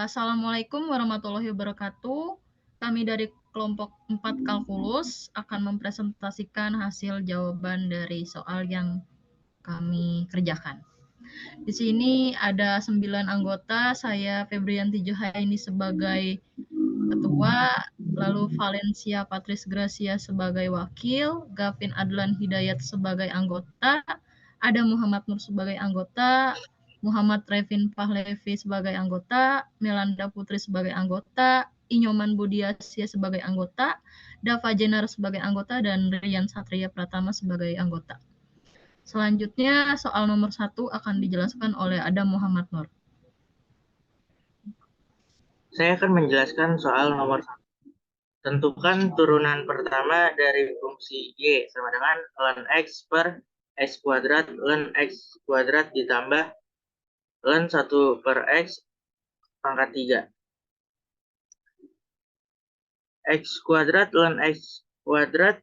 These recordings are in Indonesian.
Assalamualaikum warahmatullahi wabarakatuh. Kami dari kelompok 4 kalkulus akan mempresentasikan hasil jawaban dari soal yang kami kerjakan. Di sini ada 9 anggota, saya Febrianti Johaini sebagai ketua, lalu Valencia Patris Gracia sebagai wakil, Gavin Adlan Hidayat sebagai anggota, ada Muhammad Nur sebagai anggota, Muhammad Revin Pahlevi sebagai anggota, Melanda Putri sebagai anggota, Inyoman Budiasya sebagai anggota, Dava Jenar sebagai anggota, dan Rian Satria Pratama sebagai anggota. Selanjutnya, soal nomor 1 akan dijelaskan oleh Adam Muhammad Nur. Saya akan menjelaskan soal nomor 1. Tentukan turunan pertama dari fungsi Y sama dengan ln X per X kuadrat ln X kuadrat ditambah ln 1 per X pangkat 3. X kuadrat ln X kuadrat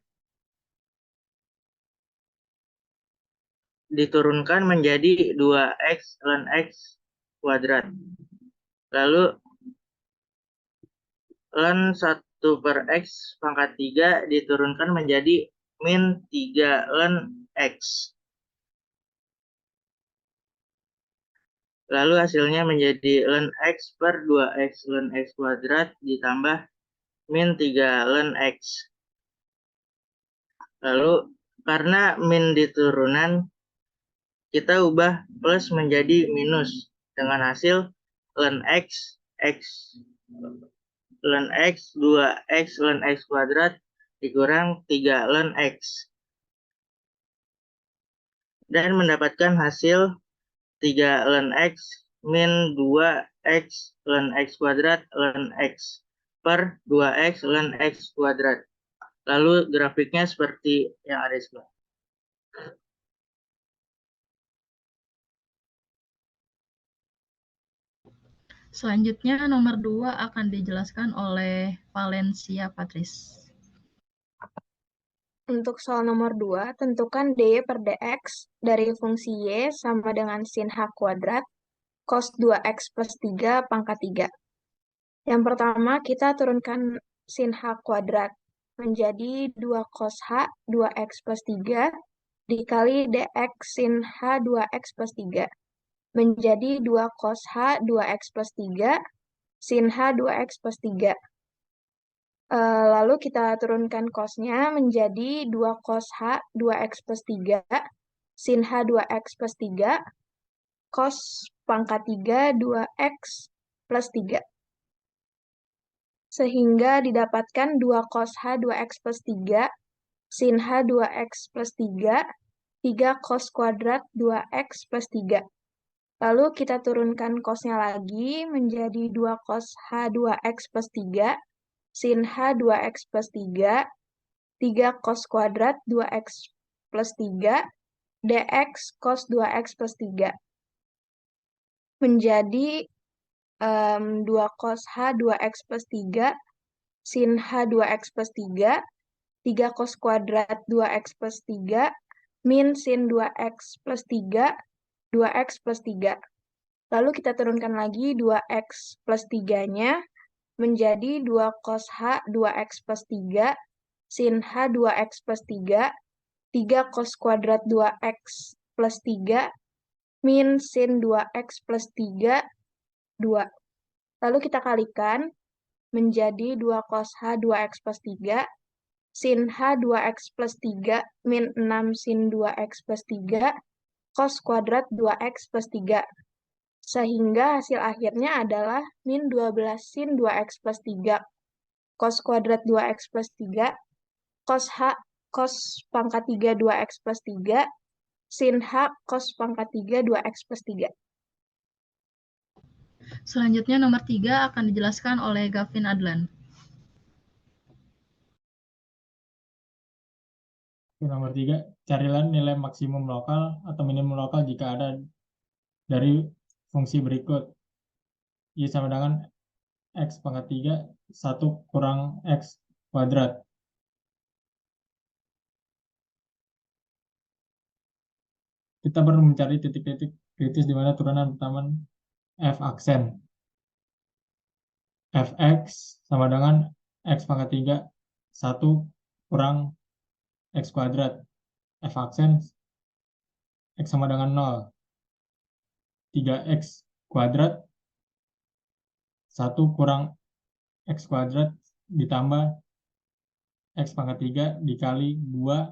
diturunkan menjadi 2X ln X kuadrat. Lalu ln 1 per X pangkat 3 diturunkan menjadi min 3 ln X. Lalu hasilnya menjadi ln X per 2X ln X kuadrat ditambah min 3 ln X. Lalu karena min di turunan, kita ubah plus menjadi minus dengan hasil ln X, ln X 2X ln X kuadrat dikurang 3 ln X. Dan mendapatkan hasil 3 ln X min 2X ln X kuadrat ln X per 2X ln X kuadrat. Lalu grafiknya seperti yang ada di sebelah. Selanjutnya nomor 2 akan dijelaskan oleh Valencia Patris. Untuk soal nomor 2, tentukan dy per dx dari fungsi y sama dengan sin h kuadrat cos 2x plus 3 pangkat 3. Yang pertama, kita turunkan sin h kuadrat menjadi 2 cos h 2x plus 3 dikali dx sin h 2x plus 3 menjadi 2 cos h 2x plus 3 sin h 2x plus 3. Lalu kita turunkan cos-nya menjadi 2 cos h 2x plus 3 sin h 2x plus 3 cos pangkat 3 2x plus 3. Sehingga didapatkan 2 cos h 2x plus 3 sin h 2x plus 3 3 cos kuadrat 2x plus 3. Lalu kita turunkan cos-nya lagi menjadi 2 cos h 2x plus 3 sin h 2x plus 3, 3 cos kuadrat 2x plus 3, dx cos 2x plus 3. Menjadi 2 cos h 2x plus 3 sin h 2x plus 3, 3 cos kuadrat 2x plus 3, min sin 2x plus 3, 2x plus 3. Lalu kita turunkan lagi 2x plus 3-nya menjadi 2 cos h 2x plus 3 sin h 2x plus 3, 3 cos kuadrat 2x plus 3, min sin 2x plus 3, 2. Lalu kita kalikan menjadi 2 cos h 2x plus 3 sin h 2x plus 3 min 6 sin 2x plus 3 cos kuadrat 2x plus 3. Sehingga hasil akhirnya adalah min 12 sin 2x plus 3 cos kuadrat 2x plus 3 cos h cos pangkat 3 2x plus 3 sin h cos pangkat 3 2x plus 3. Selanjutnya nomor 3 akan dijelaskan oleh Gavin Adlan. Nomor 3, carilah nilai maksimum lokal atau minimum lokal jika ada dari fungsi berikut. Y sama dengan X pangkat 3, 1 kurang X kuadrat. Kita perlu mencari titik-titik kritis di mana turunan pertama F aksen. fx sama dengan x pangkat 3 1 kurang x kuadrat. F aksen x sama dengan 0. 3x kuadrat 1 kurang x kuadrat ditambah x pangkat 3 dikali 2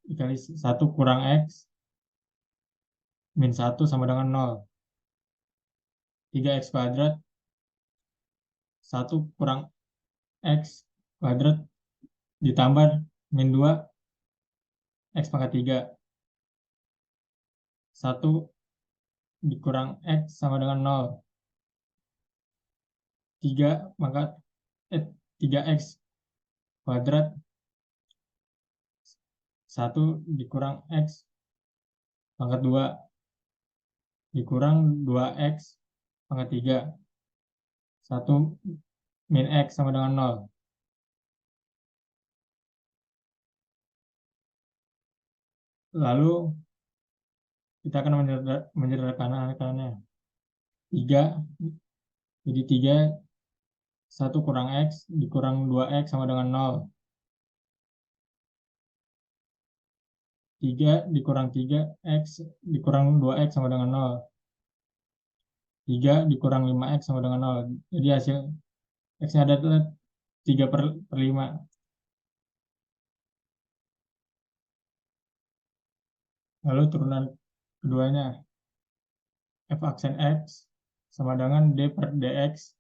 dikali 1 kurang x min 1 sama dengan 0. 3x kuadrat 1 kurang x kuadrat ditambah min 2 x pangkat 3. 1 dikurang x sama dengan 0. 3x kuadrat 1 dikurang x pangkat 2 dikurang 2x pangkat 3. 1 min x sama dengan 0. Lalu kita akan menyederhanakannya. 3 jadi 3 1 kurang x dikurang 2x sama dengan 0. 3 dikurang 3x dikurang 2x sama dengan 0. 3 dikurang 5x sama dengan 0. Jadi hasil x-nya adalah 3/5. Lalu turunan keduanya, f aksen x sama dengan d per dx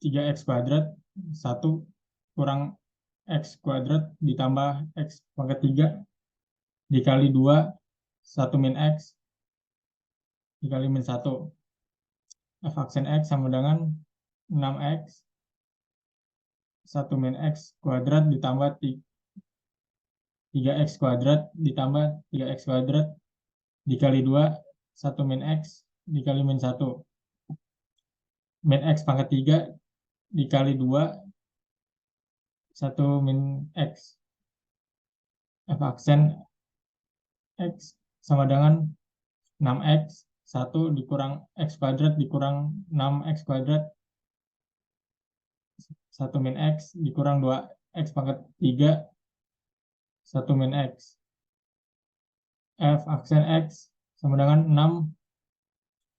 3x kuadrat 1 kurang x kuadrat ditambah x pangkat 3 dikali 2 1 min x dikali min 1. F aksen x sama dengan 6x 1 min x kuadrat ditambah 3x kuadrat ditambah 3x kuadrat dikali 2 1 min x dikali min 1. Min x pangkat 3 dikali 2 1 min x. F aksen x sama dengan 6x 1 dikurang x kuadrat dikurang 6x kuadrat 1 min x dikurang 2x pangkat 3 1 min x. F aksen x sama dengan 6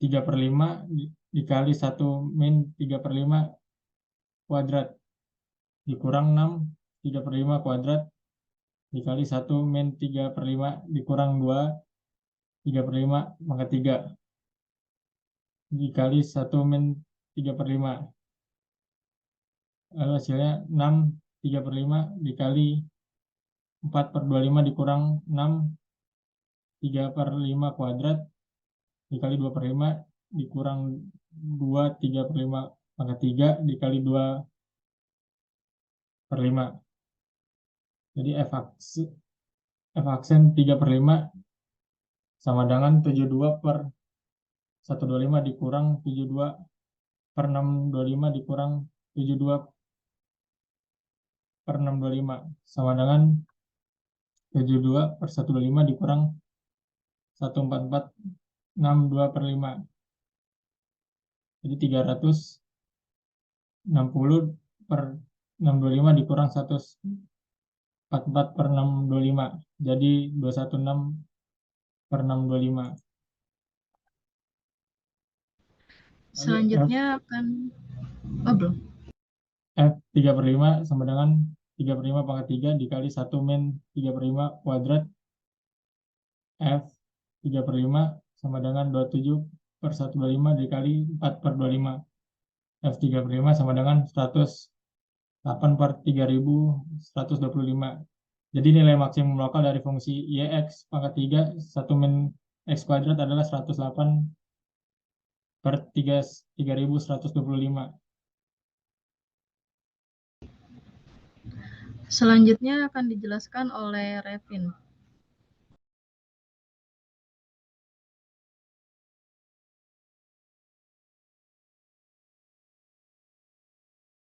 3/5 dikali 1 min 3/5 kuadrat dikurang 6 3/5 kuadrat dikali 1 min 3/5 dikurang 2 3/5 pangkat 3 dikali 1 min 3/5. Lalu hasilnya 6 3/5 dikali 4/25 dikurang 6 3/5 kuadrat dikali 2/5 dikurang 2 3/5 pangkat 3 dikali 2/5. Jadi F aksen 3/5 sama dengan 72/125 dikurang 72/625 dikurang 72/625 sama dengan 72/125 dikurang 144/62/5. Jadi 360/625 dikurang 144/625. Jadi 216/625. Selanjutnya akan belum. F 3/5 sama dengan 3/5 pangkat 3 dikali 1 min 3/5 kuadrat. F 3/5 sama dengan 27/125 dikali 4/25. F 3/5 sama dengan 108/3125. Jadi nilai maksimum lokal dari fungsi y(x) pangkat 3 1 min x kuadrat adalah 108/3125. Selanjutnya akan dijelaskan oleh Revin.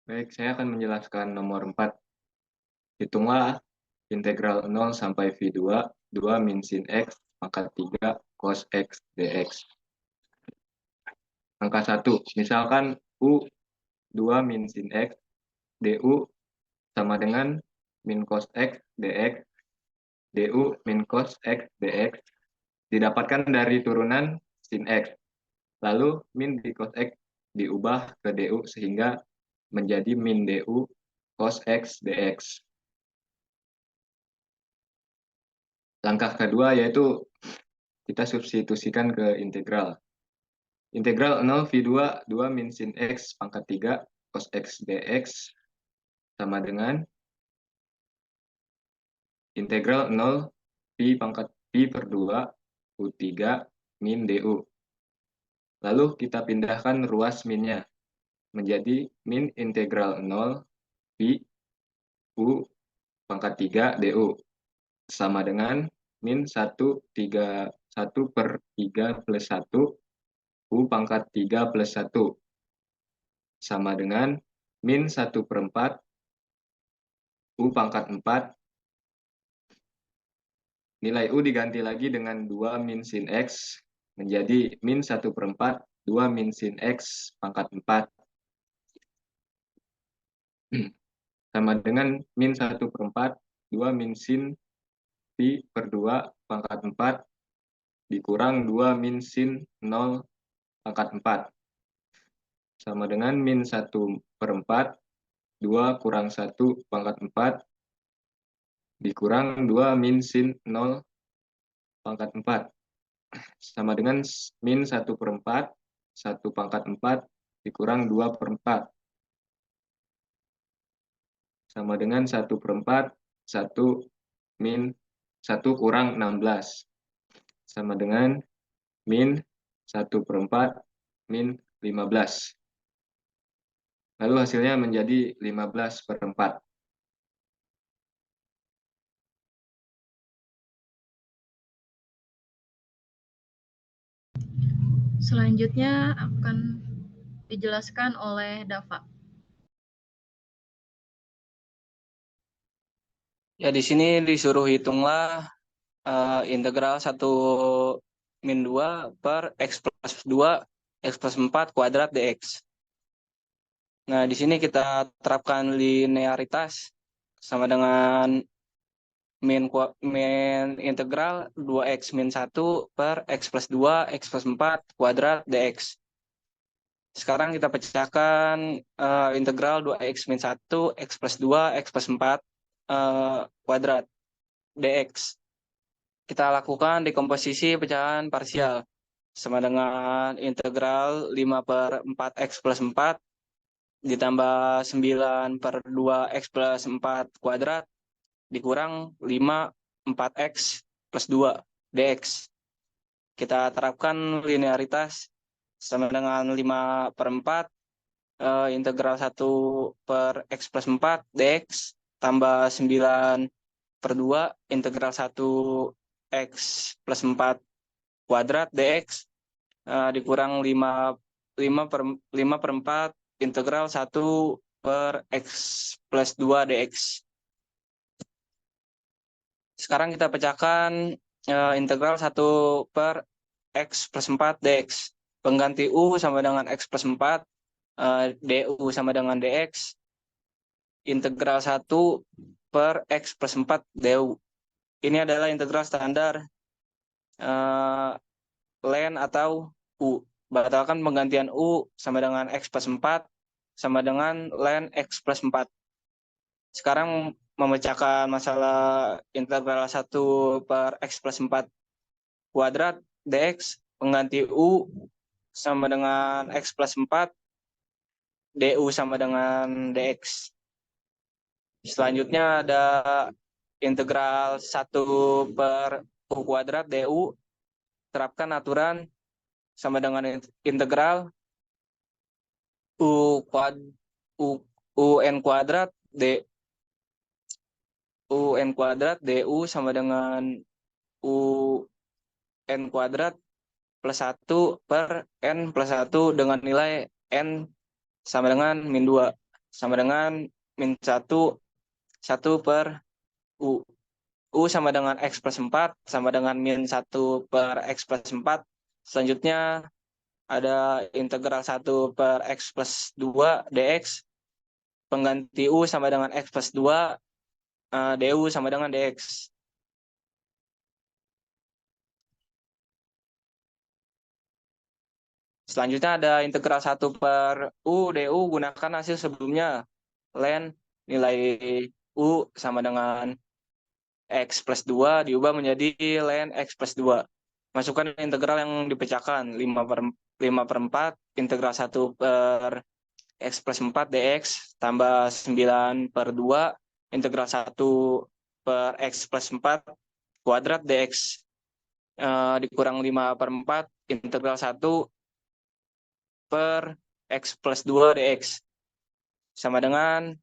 Baik, saya akan menjelaskan nomor 4. Hitunglah integral 0 sampai V2, 2 min sin X pangkat 3 cos X dx. angka 1. Misalkan U 2 min sin X, DU sama dengan min cos X dx, DU min cos X dx, didapatkan dari turunan sin X. Lalu min di cos X diubah ke DU sehingga menjadi min DU cos X dx. Langkah kedua yaitu kita substitusikan ke integral. Integral 0 V2 2 min sin X pangkat 3 cos X dx sama dengan integral 0 pi pangkat pi per 2 U3 min DU. Lalu kita pindahkan ruas minnya menjadi min integral 0 pi U pangkat 3 DU sama dengan min 1 per 3 plus 1 U pangkat 3 plus 1 sama dengan min 1 per 4 U pangkat 4. Nilai U diganti lagi dengan 2 min sin X menjadi min 1 per 4 2 min sin X pangkat 4 sama dengan min 1 per 4 2 min sin pi per 2 pangkat 4 dikurang 2 min sin 0 pangkat 4 sama dengan min 1 per 4 2 kurang 1 pangkat 4 dikurang 2 min sin 0 pangkat 4 sama dengan min 1 per 4 1 pangkat 4 dikurang 2 per 4 sama dengan 1 per 4 1 min 1 kurang 16 sama dengan min 1 per 4 min 15. Lalu hasilnya menjadi 15 per 4. Selanjutnya akan dijelaskan oleh Dava. Ya, di sini disuruh hitunglah integral 1 min 2 per X plus 2 X plus 4 kuadrat dx. Nah, di sini kita terapkan linearitas sama dengan min integral 2x min 1 per X plus 2 X plus 4 kuadrat dx. Sekarang kita pecahkan integral 2x min 1 X plus 2 X plus 4 kuadrat dx. Kita lakukan dekomposisi pecahan parsial sama dengan integral 5 per 4x plus 4 ditambah 9 per 2x plus 4 kuadrat dikurang 5 4x plus 2 dx. Kita terapkan linearitas sama dengan 5 per 4 integral 1 per x plus 4 dx tambah 9 per 2 integral 1 x plus 4 kuadrat dx dikurang 5 per 4 integral 1 per x plus 2 dx. Sekarang kita pecahkan integral 1 per x plus 4 dx. Pengganti u sama dengan x plus 4, du sama dengan dx. Integral 1 per x plus 4 du. Ini adalah integral standar ln atau u. Batalkan penggantian u sama dengan x plus 4 sama dengan ln x plus 4. Sekarang memecahkan masalah integral 1 per x plus 4 kuadrat dx, pengganti u sama dengan x plus 4, du sama dengan dx. Selanjutnya ada integral 1 per u kuadrat du. Terapkan aturan sama dengan integral un kuadrat un kuadrat du sama dengan un kuadrat plus 1 per n plus 1 dengan nilai n sama dengan min 2 sama dengan min 1 per u. U sama dengan x plus 4 sama dengan min 1 per x plus 4. Selanjutnya ada integral 1 per X plus 2 dx, pengganti U sama dengan X plus 2, du sama dengan dx. Selanjutnya ada integral 1 per U du, gunakan hasil sebelumnya. Ln nilai U sama dengan X plus 2 diubah menjadi ln X plus 2. Masukkan integral yang dipecahkan. 5/4 integral 1 per X plus 4 dx tambah 9/2 integral 1 per X plus 4 kuadrat dx dikurang 5/4 integral 1 per X plus 2 dx sama dengan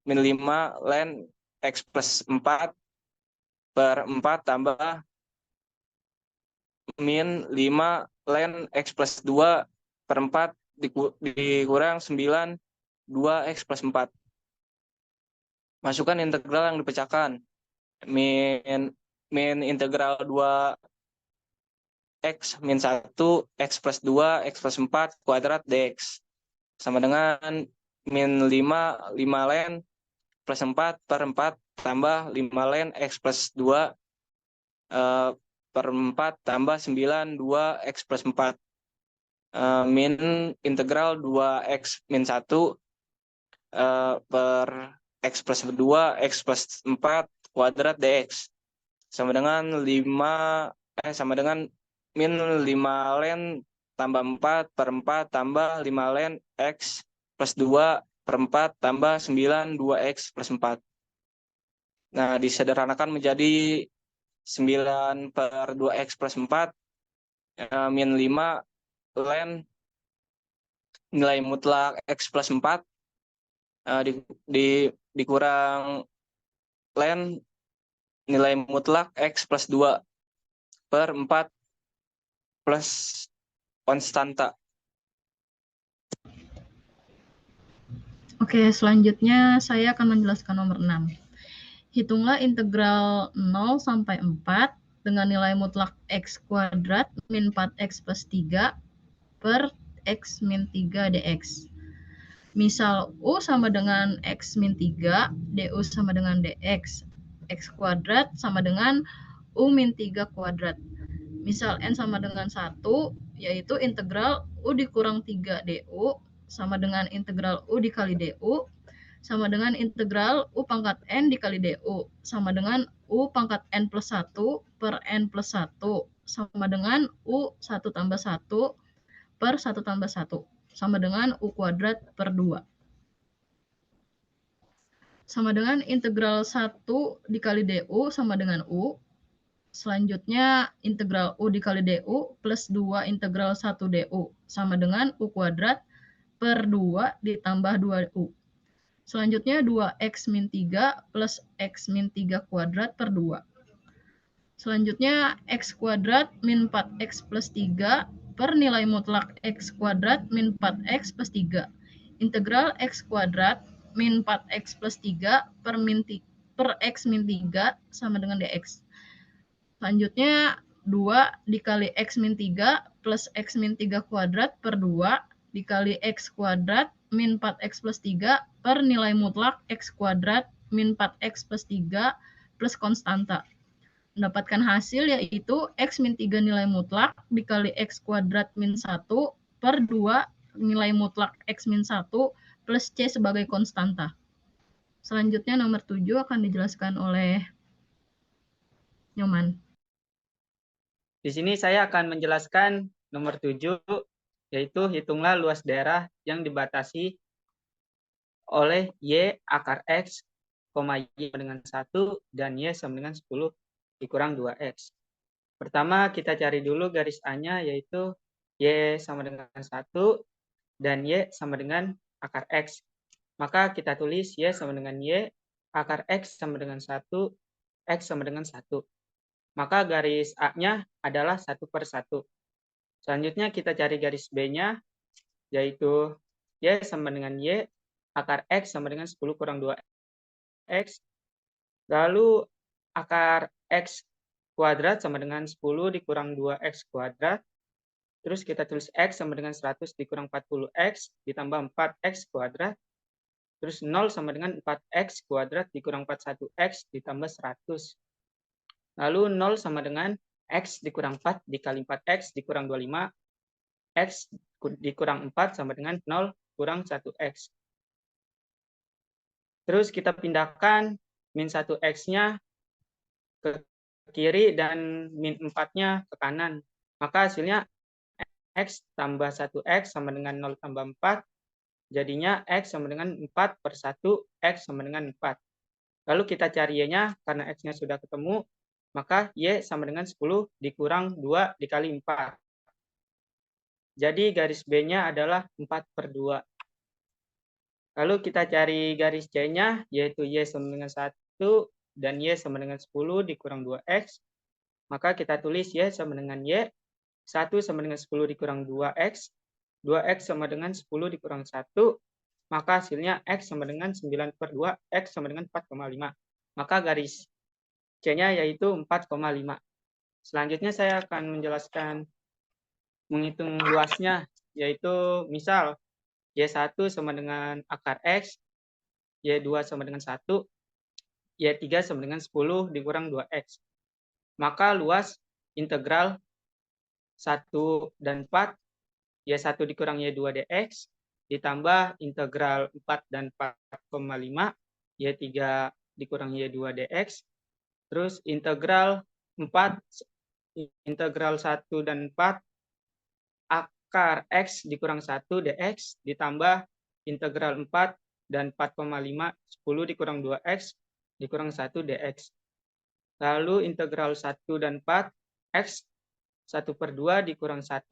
min 5 ln X plus 4/4 tambah min 5 ln X plus 2/4 dikurang 9 2X plus 4. Masukkan integral yang dipecahkan. Min integral 2X min 1 X plus 2 X plus 4 kuadrat dx sama dengan min 5 ln plus 4/4 tambah 5 ln X plus 2 per 4 tambah 9 2X plus 4. Min integral 2X min 1 per X plus 2 X plus 4 kuadrat dx sama dengan sama dengan min 5 ln tambah 4/4 tambah 5 ln X plus 2/4 tambah 9 2X plus 4. Nah, disederhanakan menjadi 9/2X plus 4 min 5 ln nilai mutlak X plus 4 dikurang ln nilai mutlak X plus 2/4 plus konstanta. Oke, selanjutnya saya akan menjelaskan nomor 6. Hitunglah integral 0 sampai 4 dengan nilai mutlak X kuadrat min 4X plus 3 per X min 3 dx. Misal U sama dengan X min 3, du sama dengan dx. X kuadrat sama dengan U min 3 kuadrat. Misal N sama dengan 1, yaitu integral U dikurang 3 du sama dengan integral U dikali du sama dengan integral U pangkat N dikali du sama dengan U pangkat N plus 1 per N plus 1 sama dengan U 1 tambah 1 per 1 tambah 1 sama dengan U kuadrat per 2. Sama dengan integral 1 dikali du sama dengan U. Selanjutnya integral U dikali du plus 2 integral 1 du sama dengan U kuadrat per 2 ditambah 2U. Selanjutnya 2X min 3 plus X min 3 kuadrat per 2. Selanjutnya X kuadrat min 4X plus 3 per nilai mutlak X kuadrat min 4X plus 3. Integral X kuadrat min 4X plus 3 per X min 3 sama dengan dx. Selanjutnya 2 dikali X min 3 plus X min 3 kuadrat per 2 dikali X kuadrat min 4X plus 3 per nilai mutlak X kuadrat min 4X plus 3 plus konstanta. Mendapatkan hasil yaitu X min 3 nilai mutlak dikali X kuadrat min 1 per 2 nilai mutlak X min 1 plus C sebagai konstanta. Selanjutnya nomor 7 akan dijelaskan oleh Nyoman. Di sini saya akan menjelaskan nomor 7, yaitu hitunglah luas daerah yang dibatasi oleh Y akar X, Y dengan 1 dan Y sama dengan 10 dikurang 2X. Pertama kita cari dulu garis A-nya, yaitu Y sama dengan 1 dan Y sama dengan akar X. Maka kita tulis Y sama dengan Y, akar X sama dengan 1, X sama dengan 1. Maka garis A-nya adalah 1/1. Selanjutnya kita cari garis B-nya, yaitu Y sama dengan Y, akar X sama dengan 10 kurang 2X. Lalu akar X kuadrat sama dengan 10 dikurang 2X kuadrat. Terus kita tulis X sama dengan 100 dikurang 40X ditambah 4X kuadrat. Terus 0 sama dengan 4X kuadrat dikurang 41X ditambah 100. Lalu 0 sama dengan X dikurang 4 dikali 4X dikurang 25. X dikurang 4 sama dengan 0 kurang 1X. Terus kita pindahkan min 1X-nya ke kiri dan min 4-nya ke kanan. Maka hasilnya X tambah 1X sama dengan 0 tambah 4. Jadinya X sama dengan 4 per 1, X sama dengan 4. Lalu kita cari Y-nya, karena X-nya sudah ketemu, maka Y sama dengan 10 dikurang 2 dikali 4. Jadi garis B-nya adalah 4 per 2. Lalu kita cari garis C-nya, yaitu Y sama dengan 1 dan Y sama dengan 10 dikurang 2X. Maka kita tulis Y sama dengan Y. 1 sama dengan 10 dikurang 2X. 2X sama dengan 10 dikurang 1. Maka hasilnya X sama dengan 9 per 2. X sama dengan 4,5. Maka garis C-nya yaitu 4,5. Selanjutnya saya akan menjelaskan menghitung luasnya, yaitu misal Y1 sama dengan akar X, Y2 sama dengan 1, Y3 sama dengan 10 dikurang 2X. Maka luas integral 1 dan 4, Y1 dikurang Y2 dx, ditambah integral 4 dan 4,5, Y3 dikurang Y2 dx, terus integral 1 dan 4, akar X dikurang 1 dx, ditambah integral 4 dan 4,5, 10 dikurang 2X, dikurang 1 dx. Lalu integral 1 dan 4, X 1 per 2 dikurang 1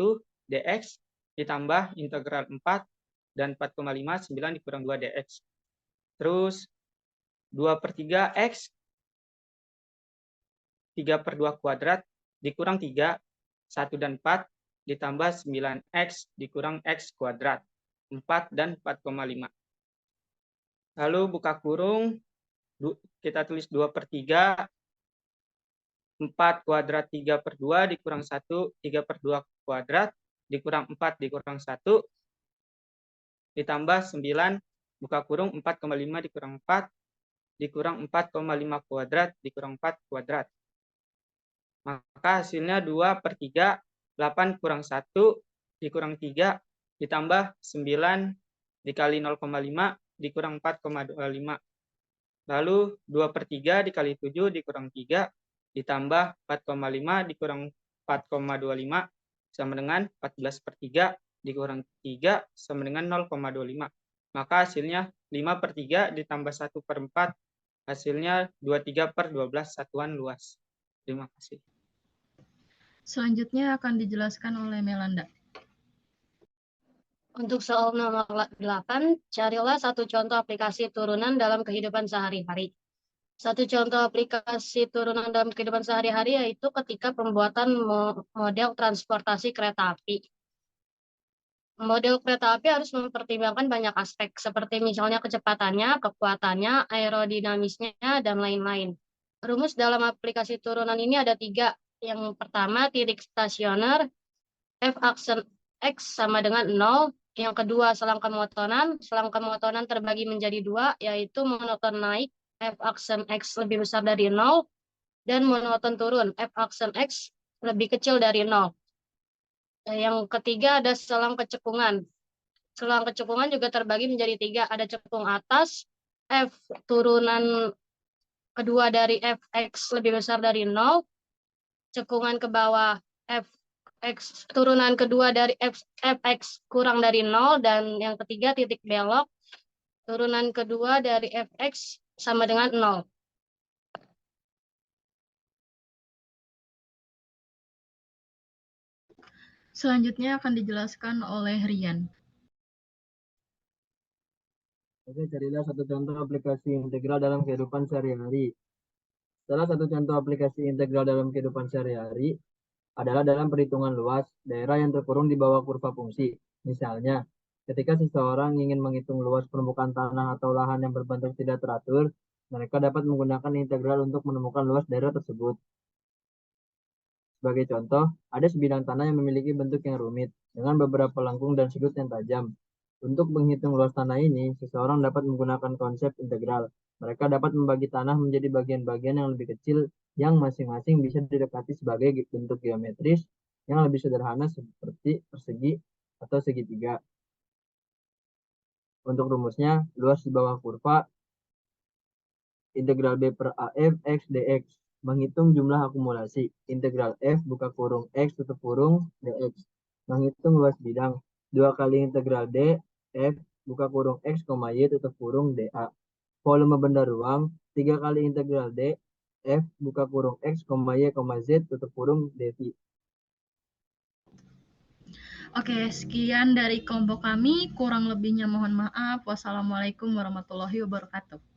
dx, ditambah integral 4 dan 4,5, 9 dikurang 2 dx. Terus 2 per 3 X, 3 per 2 kuadrat, dikurang 3, 1 dan 4, ditambah 9X dikurang X kuadrat, 4 dan 4,5. Lalu buka kurung, kita tulis 2 per 3, 4 kuadrat 3 per 2 dikurang 1, 3 per 2 kuadrat, dikurang 4 dikurang 1, ditambah 9, buka kurung 4,5 dikurang 4, dikurang 4,5 kuadrat, dikurang 4 kuadrat. Maka hasilnya 2 per 3, 8 kurang 1, dikurang 3, ditambah 9 dikali 0,5, dikurang 4,25. Lalu 2 per 3 dikali 7 dikurang 3, ditambah 4,5 dikurang 4,25, sama dengan 14 per 3 dikurang 3, sama dengan 0,25. Maka hasilnya 5 per 3 ditambah 1 per 4, hasilnya 23 per 12 satuan luas. Terima kasih. Selanjutnya akan dijelaskan oleh Melanda. Untuk soal nomor 8, carilah satu contoh aplikasi turunan dalam kehidupan sehari-hari. Satu contoh aplikasi turunan dalam kehidupan sehari-hari yaitu ketika pembuatan model transportasi kereta api. Model kereta api harus mempertimbangkan banyak aspek, seperti misalnya kecepatannya, kekuatannya, aerodinamisnya, dan lain-lain. Rumus dalam aplikasi turunan ini ada 3. Yang pertama, titik stasioner, F aksen X sama dengan 0. Yang kedua, selang kemotonan. Selang kemotonan terbagi menjadi 2, yaitu monoton naik, F aksen X lebih besar dari 0, dan monoton turun, F aksen X lebih kecil dari 0. Yang ketiga ada selang kecekungan. Selang kecekungan juga terbagi menjadi 3. Ada cekung atas, F turunan kedua dari Fx lebih besar dari 0. Cekungan ke bawah, Fx turunan kedua dari Fx kurang dari 0. Dan yang ketiga titik belok, turunan kedua dari Fx sama dengan 0. Selanjutnya akan dijelaskan oleh Rian. Oke, carilah satu contoh aplikasi integral dalam kehidupan sehari-hari. Salah satu contoh aplikasi integral dalam kehidupan sehari-hari adalah dalam perhitungan luas daerah yang terkurung di bawah kurva fungsi. Misalnya, ketika seseorang ingin menghitung luas permukaan tanah atau lahan yang berbentuk tidak teratur, mereka dapat menggunakan integral untuk menemukan luas daerah tersebut. Sebagai contoh, ada sebidang tanah yang memiliki bentuk yang rumit, dengan beberapa lengkung dan sudut yang tajam. Untuk menghitung luas tanah ini, seseorang dapat menggunakan konsep integral. Mereka dapat membagi tanah menjadi bagian-bagian yang lebih kecil, yang masing-masing bisa didekati sebagai bentuk geometris yang lebih sederhana seperti persegi atau segitiga. Untuk rumusnya, luas di bawah kurva integral B per AF X dx. Menghitung jumlah akumulasi. Integral F buka kurung X tutup kurung dx. Menghitung luas bidang. 2 kali integral D F buka kurung X, Y tutup kurung dA. Volume benda ruang. 3 kali integral D F buka kurung X, Y, Z tutup kurung dV. Oke, sekian dari kelompok kami. Kurang lebihnya mohon maaf. Wassalamualaikum warahmatullahi wabarakatuh.